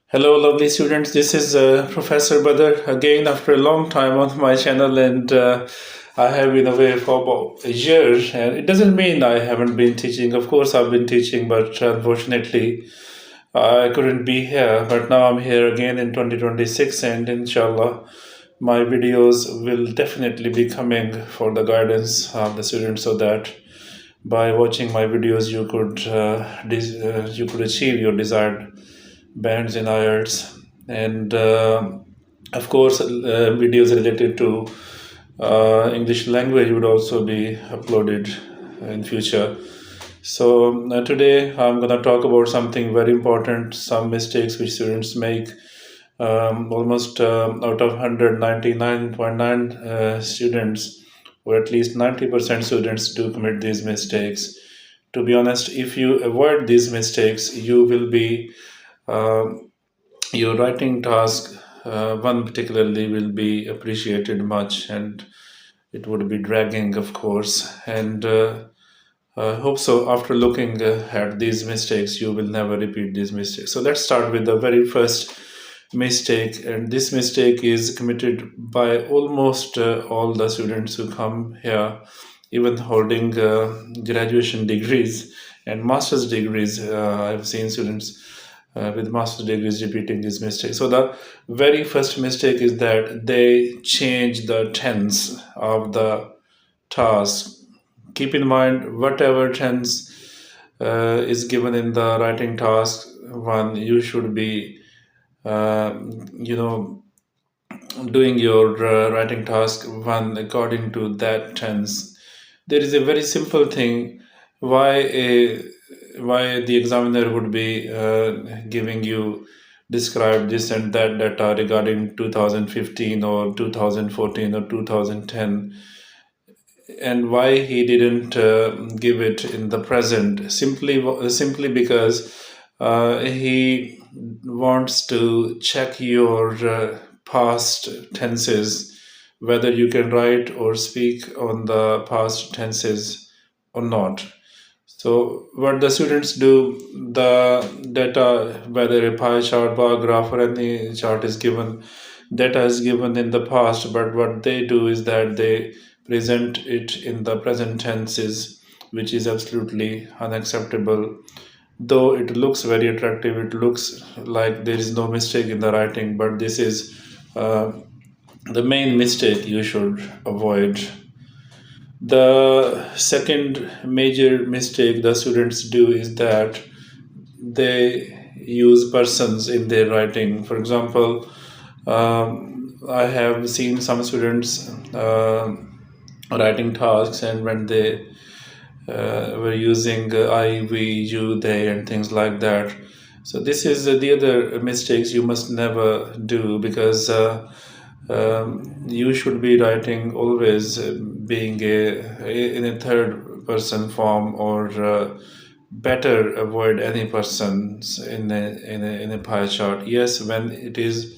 Hello, lovely students. This is Professor Badr again after a long time on my channel, and I have been away for about a year. And it doesn't mean I haven't been teaching. Of course, I've been teaching, but unfortunately, I couldn't be here. But now I'm here again in 2026, and inshallah, my videos will definitely be coming for the guidance of the students, so that by watching my videos, you could achieve your desired bands in IELTS, and of course, videos related to English language would also be uploaded in future. So today I'm going to talk about something very important, some mistakes which students make. Almost out of 199.9 students, or at least 90% students do commit these mistakes. To be honest, if you avoid these mistakes, you will be your writing task, one particularly, will be appreciated much, and it would be dragging, of course. And hope so. After looking at these mistakes, you will never repeat these mistakes. So let's start with the very first mistake, and this mistake is committed by almost all the students who come here, even holding graduation degrees and master's degrees. I've seen students with master's degrees repeating these mistakes. So the very first mistake is that they change the tense of the task. Keep in mind, whatever tense is given in the writing task one, you should be uh, you know doing your writing task one according to that tense. There is a very simple thing why the examiner would be giving you describe this and that data regarding 2015 or 2014 or 2010, and why he didn't give it in the present. Simply because he wants to check your past tenses, whether you can write or speak on the past tenses or not. So what the students do, the data, whether a pie chart, bar graph, or any chart is given, data is given in the past, but what they do is that they present it in the present tenses, which is absolutely unacceptable. Though it looks very attractive, it looks like there is no mistake in the writing, but this is the main mistake you should avoid. The second major mistake the students do is that they use persons in their writing. For example, I have seen some students writing tasks, and when they were using I, we, you, they, and things like that. So this is the other mistakes you must never do, because you should be writing always being in a third person form, or better avoid any persons in a pie chart. Yes, when it is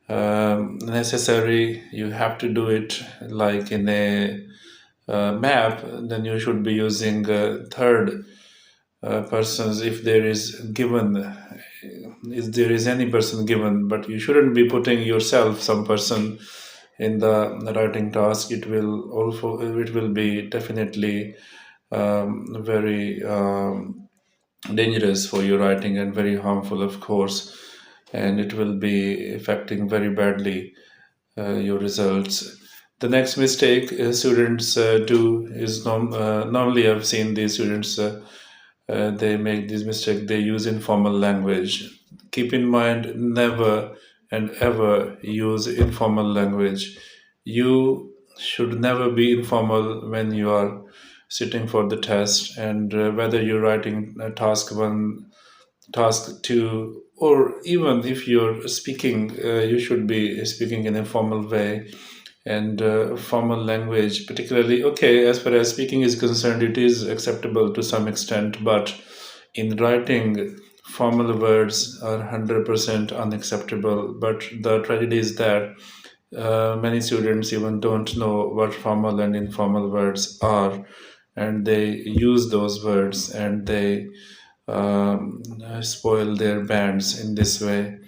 necessary, you have to do it, like in a map, then you should be using third persons if there is given, if there is any person given, but you shouldn't be putting yourself, some person, in the writing task. It will be definitely very dangerous for your writing, and very harmful, of course, and it will be affecting very badly your results. The next mistake students do is normally I've seen these students they make this mistake. They use informal language. Keep in mind, never and ever use informal language. You should never be informal when you are sitting for the test, and whether you're writing task one, task two, or even if you're speaking, you should be speaking in a formal way. And formal language, particularly, okay, as far as speaking is concerned, it is acceptable to some extent, but in writing, formal words are 100% unacceptable. But the tragedy is that many students even don't know what formal and informal words are, and they use those words, and they spoil their bands in this way.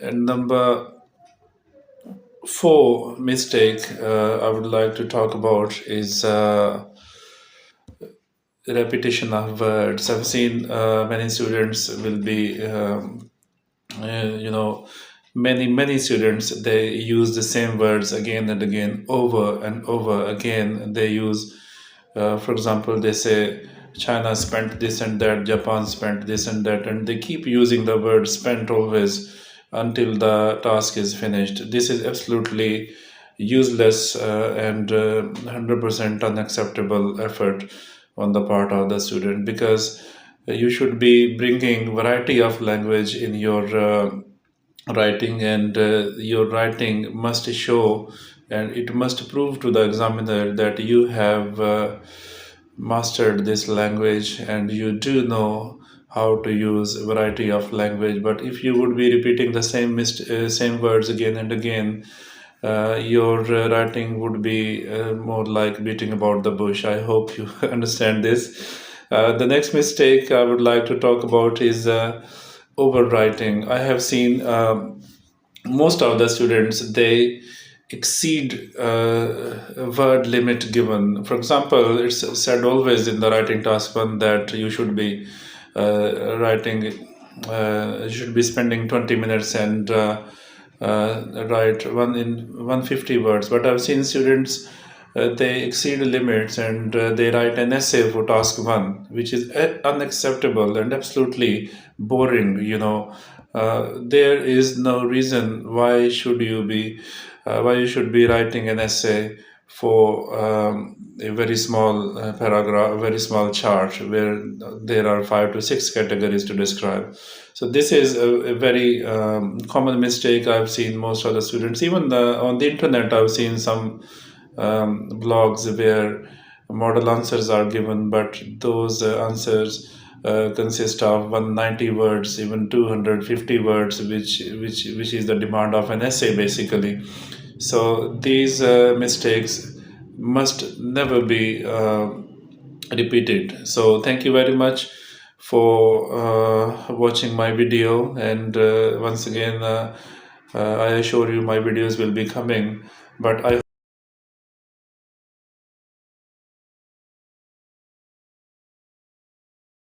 And number four mistake I would like to talk about is repetition of words. I've seen many students will be, many students, they use the same words again and again, over and over again. They use, for example, they say China spent this and that, Japan spent this and that, and they keep using the word spent always until the task is finished. This is absolutely useless and 100% unacceptable effort on the part of the student, because you should be bringing variety of language in your writing, and your writing must show and it must prove to the examiner that you have mastered this language and you do know how to use a variety of language. But if you would be repeating the same words again and again, your writing would be more like beating about the bush. I hope you understand this. The next mistake I would like to talk about is overwriting. I have seen most of the students, they exceed a word limit given. For example, it's said always in the writing task one that you should be writing, you should be spending 20 minutes and write 150 words. But I've seen students, they exceed the limits and they write an essay for task one, which is unacceptable and absolutely boring. There is no reason why you should be writing an essay for a very small paragraph, a very small chart where there are 5 to 6 categories to describe. So this is a very common mistake I've seen most of the students. Even on the internet, I've seen some blogs where model answers are given, but those answers consist of 190 words, even 250 words, which is the demand of an essay basically. So these mistakes must never be repeated. So thank you very much for watching my video, and once again, I assure you my videos will be coming, but I